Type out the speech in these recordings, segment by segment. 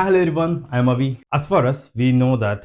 Hello everyone, I'm Avi. As far as we know that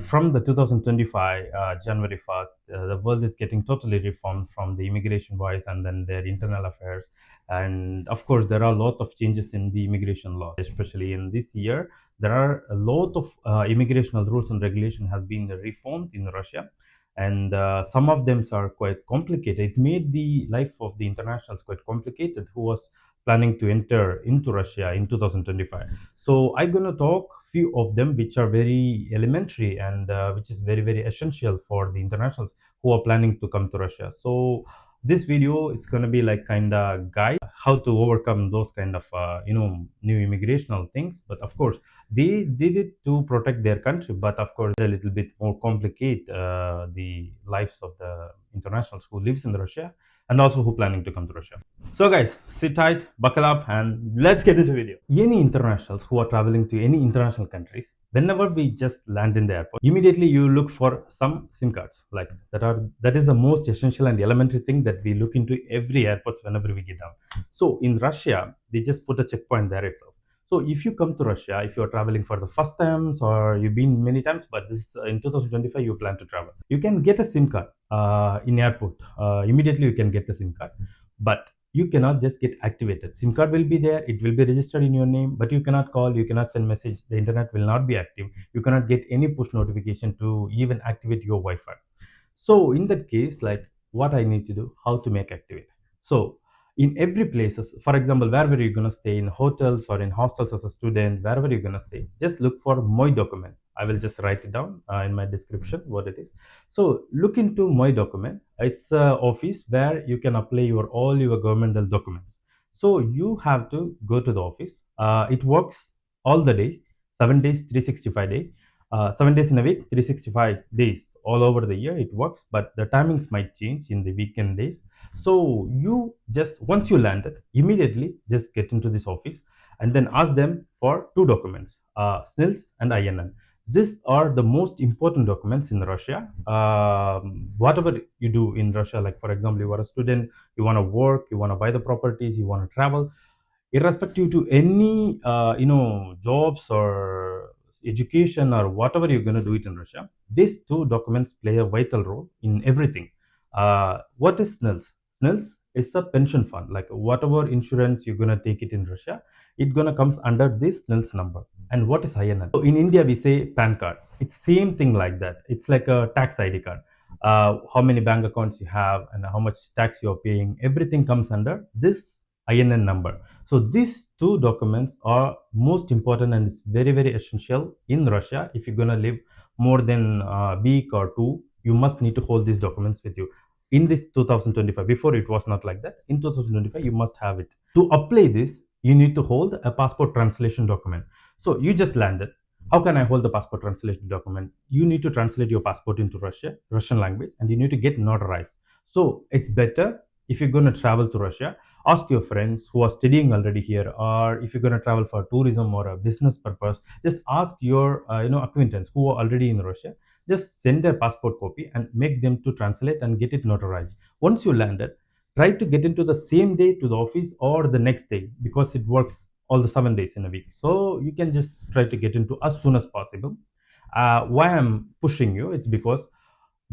from the 2025 January 1st, the world is getting totally reformed from the immigration wise and then their internal affairs. And of course, there are a lot of changes in the immigration laws, especially in this year. There are a lot of immigration rules and regulation has been reformed in Russia. And some of them are quite complicated. It made the life of the internationals quite complicated who was planning to enter into Russia in 2025. So I'm going to talk few of them which are very elementary and which is very essential for the internationals who are planning to come to Russia. So this video it's going to be like kind of guide how to overcome those kind of new immigrational things. But of course they did it to protect their country, but of course a little bit more complicate the lives of the internationals who lives in Russia and also who planning to come to Russia. So guys, sit tight, buckle up, and let's get into the video. Any internationals who are traveling to any international countries, whenever we just land in the airport, immediately you look for some SIM cards. Like that is the most essential and elementary thing that we look into every airports whenever we get down. So in Russia, they just put a checkpoint there itself. So if you come to Russia, if you are traveling for the first times or you've been many times, but this is, in 2025 you plan to travel, you can get a SIM card in airport. Immediately you can get the SIM card, but you cannot just get activated. SIM card will be there, it will be registered in your name, but you cannot call, you cannot send message, the internet will not be active, you cannot get any push notification to even activate your Wi-Fi. So in that case, like what I need to do, how to make activate. So in every places, for example, wherever you're gonna stay, in hotels or in hostels as a student, wherever you're gonna stay, just look for my document. I will just write it down in my description what it is. So look into my document. It's a office where you can apply your all your governmental documents. So you have to go to the office. It works all the day, 7 days, 365 days. 7 days in a week, 365 days all over the year it works, but the timings might change in the weekend days. So you just once you landed, immediately just get into this office and then ask them for two documents, SNILS and INN. These are the most important documents in Russia. Whatever you do in Russia, like for example, you are a student, you want to work, you want to buy the properties, you want to travel, irrespective to any jobs or education or whatever you're going to do it in Russia, these two documents play a vital role in everything. What is SNILS? SNILS is a pension fund, like whatever insurance you're going to take it in Russia, it going to comes under this SNILS number. And what is INN? So in India we say PAN card, it's same thing like that, it's like a tax ID card. How many bank accounts you have and how much tax you're paying, everything comes under this INN number. So these two documents are most important and it's very essential in Russia. If you're gonna live more than a week or two, you must need to hold these documents with you. In this 2025, before it was not like that. In 2025, you must have it. To apply this, you need to hold a passport translation document. So you just landed. How can I hold the passport translation document? You need to translate your passport into Russian language, and you need to get notarized. So it's better if you're going to travel to Russia, ask your friends who are studying already here, or if you're going to travel for tourism or a business purpose, just ask your acquaintance who are already in Russia, just send their passport copy and make them to translate and get it notarized. Once you landed, try to get into the same day to the office or the next day, because it works all the 7 days in a week, so you can just try to get into as soon as possible. Why I'm pushing you, it's because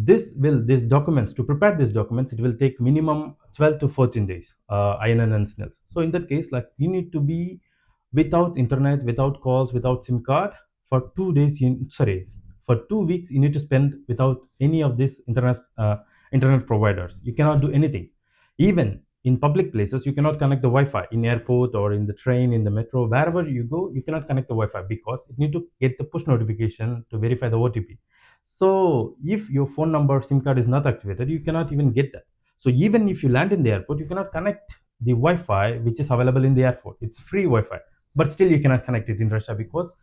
these documents, to prepare these documents, it will take minimum 12 to 14 days, INN and SNILS. So in that case, like you need to be without internet, without calls, without SIM card for 2 days. For 2 weeks you need to spend without any of these internet providers. You cannot do anything. Even in public places, you cannot connect the Wi-Fi. In airport or in the train, in the metro, wherever you go, you cannot connect the Wi-Fi because it need to get the push notification to verify the OTP. So if your phone number SIM card is not activated, you cannot even get that. So even if you land in the airport, you cannot connect the Wi-Fi which is available in the airport. It's free Wi-Fi, but still you cannot connect it in Russia because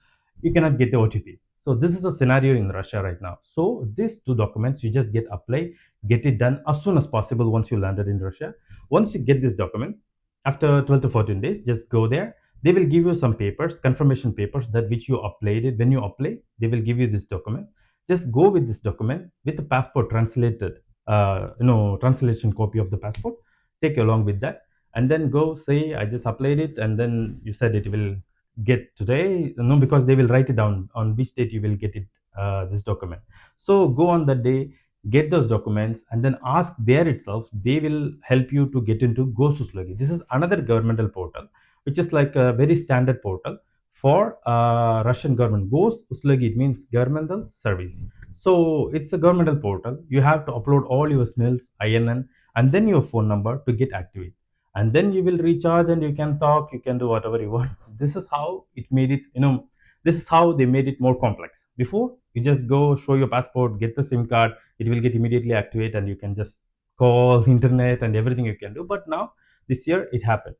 you cannot get the OTP. So this is a scenario in Russia right now. So these two documents you just get apply, get it done as soon as possible once you landed in Russia. Once you get this document, after 12 to 14 days, just go there. They will give you some papers, confirmation papers, that which you applied it. When you apply, they will give you this document. Just go with this document with the passport translated, translation copy of the passport. Take along with that, and then go say, I just applied it, and then you said it will get today, no, because they will write it down on which date you will get it, this document. So go on that day, get those documents, and then ask there itself. They will help you to get into Gosuslugi. This is another governmental portal, which is like a very standard portal for Russian government. Gosuslugi, it means governmental service. So it's a governmental portal. You have to upload all your SNILs, INN, and then your phone number to get active, and then you will recharge and you can talk, you can do whatever you want. This is how it made it, this is how they made it more complex. Before, you just go show your passport, get the SIM card, it will get immediately activate, and you can just call internet and everything you can do. But now, this year it happened.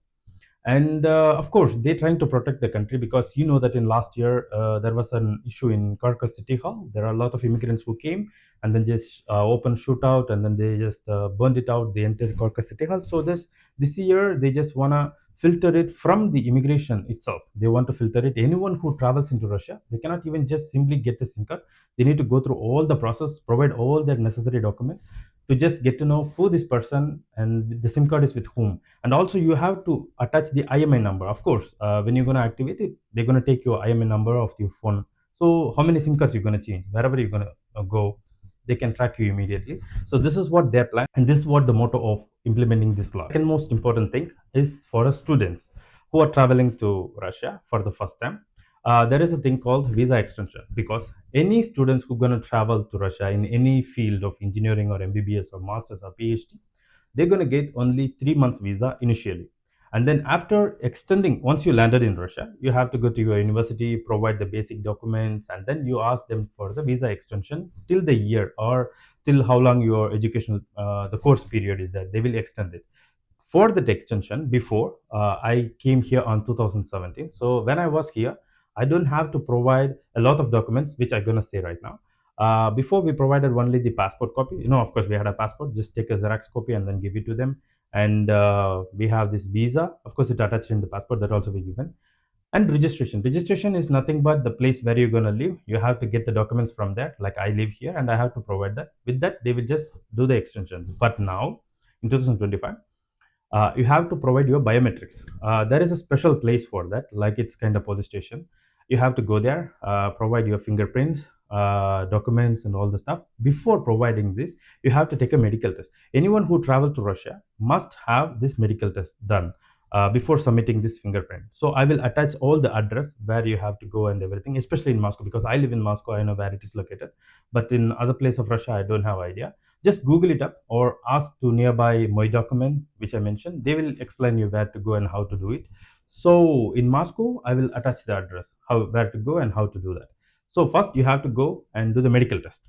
And of course they're trying to protect the country, because you know that in last year there was an issue in Carcass City Hall. There are a lot of immigrants who came and then just open shootout, and then they just burned it out the entire Carcass City Hall. So this year they just wanna filter it from the immigration itself. They want to filter it. Anyone who travels into Russia, they cannot even just simply get the SIM card. They need to go through all the process, provide all their necessary documents to just get to know who this person and the SIM card is with whom. And also you have to attach the IMI number. Of course, when you're going to activate it, they're going to take your IMI number of your phone. So how many SIM cards you're going to change, wherever you're going to go, they can track you immediately. So this is what their plan, and this is what the motto of implementing this law. Second most important thing is for us students who are traveling to Russia for the first time. There is a thing called visa extension, because any students who are going to travel to Russia in any field of engineering or MBBS or masters or PhD, they're going to get only 3 months visa initially. And then after extending, once you landed in Russia, you have to go to your university, provide the basic documents, and then you ask them for the visa extension till the year, or till how long your educational the course period is, that they will extend it. For that extension, before I came here on 2017, so when I was here, I don't have to provide a lot of documents, which I'm going to say right now. Before, we provided only the passport copy. Of course, we had a passport. Just take a Xerox copy and then give it to them. And we have this visa. Of course, it attached in the passport, that also be given. And registration. Registration is nothing but the place where you're going to live. You have to get the documents from that. Like I live here, and I have to provide that. With that, they will just do the extensions. But now, in 2025, you have to provide your biometrics. There is a special place for that, like it's kind of police station. You have to go there, provide your fingerprints, documents, and all the stuff. Before providing this, you have to take a medical test. Anyone who travel to Russia must have this medical test done before submitting this fingerprint. So I will attach all the address where you have to go and everything, especially in Moscow, because I live in Moscow. I know where it is located, but in other place of Russia, I don't have idea. Just Google it up or ask to nearby my document, which I mentioned. They will explain you where to go and how to do it. So in Moscow, I will attach the address, how where to go and how to do that. So first you have to go and do the medical test.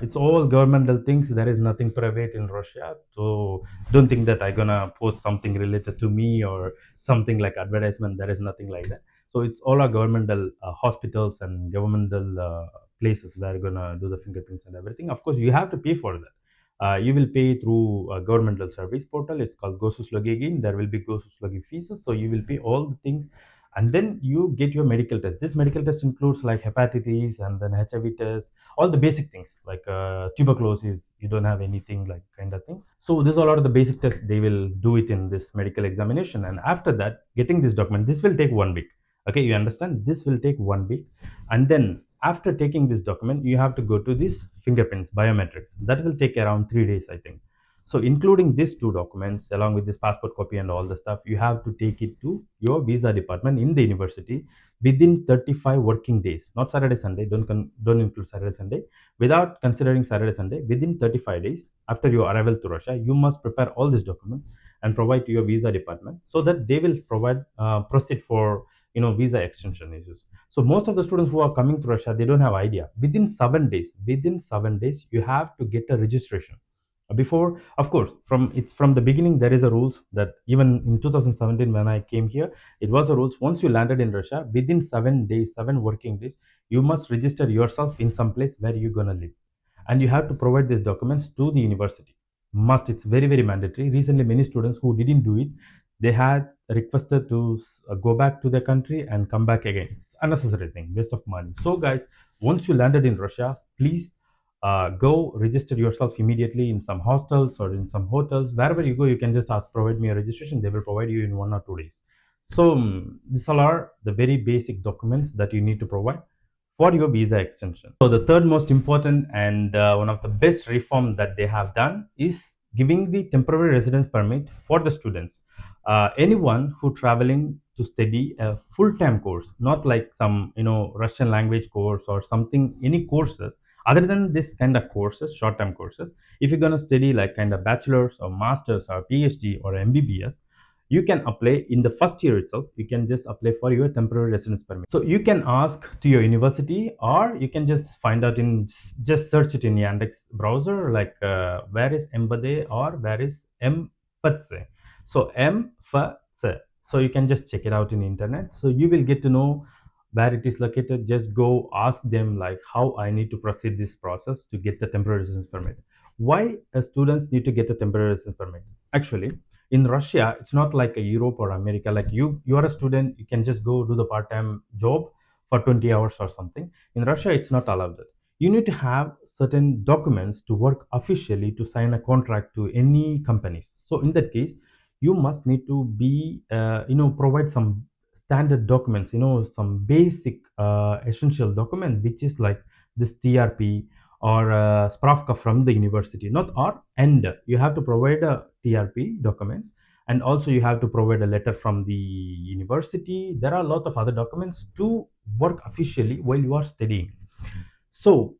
It's all governmental things. There is nothing private in Russia. So don't think that I'm gonna post something related to me or something like advertisement. There is nothing like that. So it's all our governmental hospitals and governmental places where you're gonna do the fingerprints and everything. Of course, you have to pay for that. You will pay through a governmental service portal. It's called Gosuslugi. Again, there will be Gosuslugi fees. So you will pay all the things, and then you get your medical test. This medical test includes like hepatitis and then HIV test, all the basic things like tuberculosis. You don't have anything like kind of thing. So these all are the basic tests. They will do it in this medical examination, and after that, getting this document. This will take 1 week. Okay, you understand? This will take 1 week, and then after taking this document, you have to go to this fingerprints biometrics. That will take around 3 days, I think. So including these two documents along with this passport copy and all the stuff, you have to take it to your visa department in the university within 35 working days, not Saturday Sunday. Don't include Saturday Sunday. Without considering Saturday Sunday, within 35 days after your arrival to Russia, you must prepare all these documents and provide to your visa department, so that they will provide proceed for visa extension issues. So most of the students who are coming to Russia, they don't have idea. Within 7 days, you have to get a registration. Before, of course, from the beginning, there is a rules that even in 2017 when I came here, it was a rules. Once you landed in Russia, within 7 days, 7 working days, you must register yourself in some place where you're gonna live, and you have to provide these documents to the university. Must, it's very very mandatory. Recently, many students who didn't do it, they had requested to go back to their country and come back again. It's unnecessary thing, waste of money. So guys, once you landed in Russia, please go register yourself immediately in some hostels or in some hotels. Wherever you go, you can just ask, provide me a registration. They will provide you in 1 or 2 days. So these all are the very basic documents that you need to provide for your visa extension. So the third most important and one of the best reform that they have done is giving the temporary residence permit for the students. Anyone who traveling to study a full-time course, not like some Russian language course or something, any courses other than this kind of courses, short-term courses. If you're gonna study like kind of bachelor's or master's or PhD or MBBS, you can apply in the first year itself. You can just apply for your temporary residence permit. So you can ask to your university, or you can just find out in, just search it in Yandex browser, like where is Embade or where is Mfatse. So Mfatse. So you can just check it out in internet. So you will get to know where it is located. Just go ask them like how I need to proceed this process to get the temporary residence permit. Why students need to get a temporary residence permit? Actually, in Russia, it's not like a Europe or America. Like you are a student, you can just go do the part-time job for 20 hours or something. In Russia, it's not allowed that. You need to have certain documents to work officially, to sign a contract to any companies. So in that case, you must need to be provide some standard documents, some basic essential document, which is like this TRP or spravka from the university, not or and you have to provide a TRP documents, and also you have to provide a letter from the university. There are a lot of other documents to work officially while you are studying. So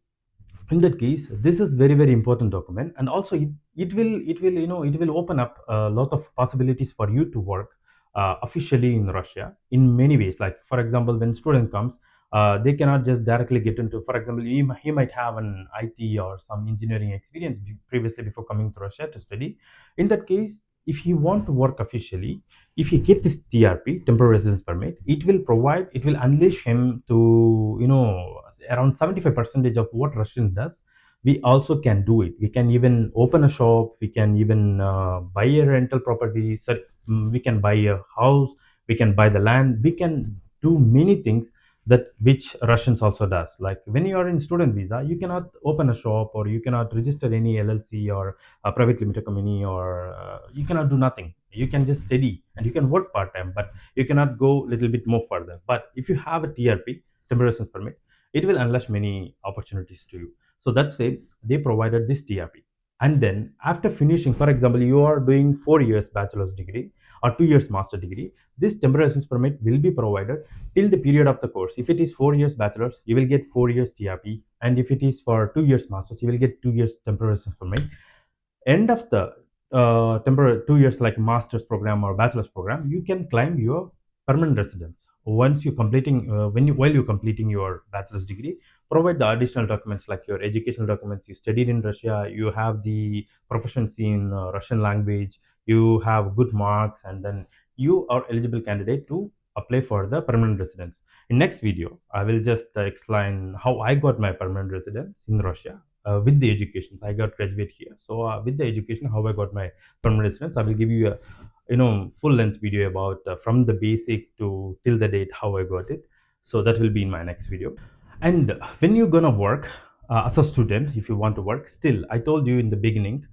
in that case, this is very very important document, and also it will open up a lot of possibilities for you to work officially in Russia in many ways. Like for example, when student comes, they cannot just directly get into, for example, he might have an IT or some engineering experience previously before coming to Russia to study. In that case, if he want to work officially, if he get this TRP, temporary residence permit, it will unleash him to around 75 percentage of what Russian does. We also can do it. We can even open a shop. We can even buy a rental property. So, we can buy a house. We can buy the land. We can do many things that which Russians also does. Like when you are in student visa, you cannot open a shop, or you cannot register any LLC or a private limited company, or you cannot do nothing. You can just study and you can work part time, but you cannot go a little bit more further. But if you have a TRP, temporary residence permit, it will unleash many opportunities to you. So that's why they provided this TRP. And then after finishing, for example, you are doing 4 years bachelor's degree or 2 years master degree, this temporary residence permit will be provided till the period of the course. If it is 4 years bachelor's, you will get 4 years TRP, and if it is for 2 years masters, you will get 2 years temporary residence permit. End of the temporary 2 years like master's program or bachelor's program, you can claim your permanent residence. Once you completing when you while you're completing your bachelor's degree, provide the additional documents like your educational documents. You studied in Russia, you have the proficiency in Russian language, you have good marks, and then you are eligible candidate to apply for the permanent residence. In next video, I will just explain how I got my permanent residence in Russia with the education. I got graduate here. So with the education, how I got my permanent residence, I will give you a full length video about from the basic to till the date how I got it. So that will be in my next video. And when you're gonna work as a student, if you want to work, still I told you in the beginning,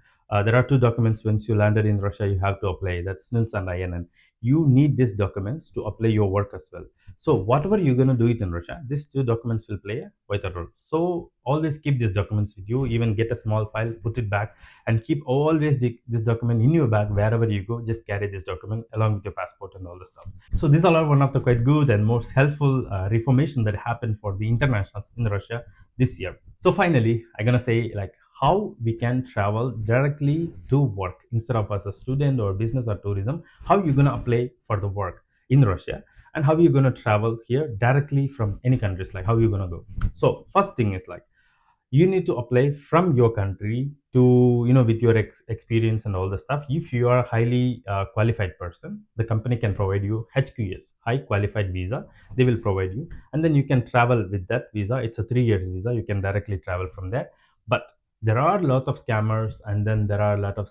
there are two documents once you landed in Russia you have to apply. That's SNILS and INN. You need these documents to apply your work as well. So whatever you're gonna do it in Russia, these two documents will play a vital role. So always keep these documents with you. Even get a small file, put it back, and keep always this document in your bag wherever you go. Just carry this document along with your passport and all the stuff. So these are one of the quite good and most helpful reformation that happened for the internationals in Russia this year. So finally, I'm gonna say like how we can travel directly to work instead of as a student or business or tourism. How you're gonna apply for the work in Russia, and how you're gonna travel here directly from any countries. Like how you're gonna go. So first thing is like you need to apply from your country to with your experience and all the stuff. If you are a highly qualified person, the company can provide you HQS, high qualified visa. They will provide you, and then you can travel with that visa. It's a 3 years visa. You can directly travel from there. But there are a lot of scammers, and then there are a lot of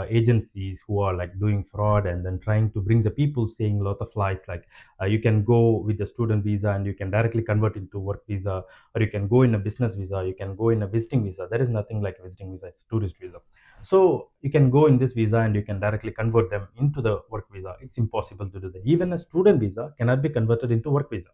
agencies who are like doing fraud and then trying to bring the people, saying a lot of lies like you can go with the student visa and you can directly convert into work visa, or you can go in a business visa, you can go in a visiting visa. There is nothing like a visiting visa, it's a tourist visa. So you can go in this visa and you can directly convert them into the work visa. It's impossible to do that. Even a student visa cannot be converted into work visa.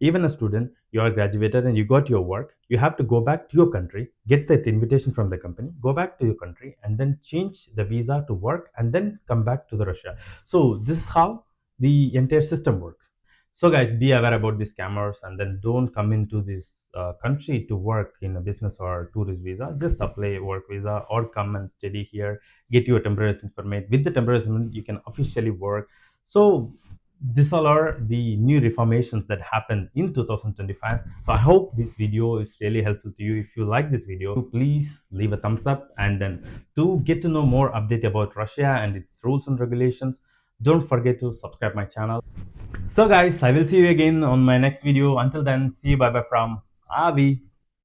Even a student, you are graduated and you got your work, you have to go back to your country, get that invitation from the company, go back to your country, and then change the visa to work, and then come back to the Russia. So this is how the entire system works. So guys, be aware about these scammers, and then don't come into this country to work in a business or tourist visa. Just apply a work visa or come and study here, get your temporary residence permit. With the temporary residence permit, you can officially work. So these all are the new reformations that happened in 2025. So I hope this video is really helpful to you. If you like this video, please leave a thumbs up, and then to get to know more update about Russia and its rules and regulations, don't forget to subscribe my channel. So guys, I will see you again on my next video. Until then, see you, bye bye from Avi.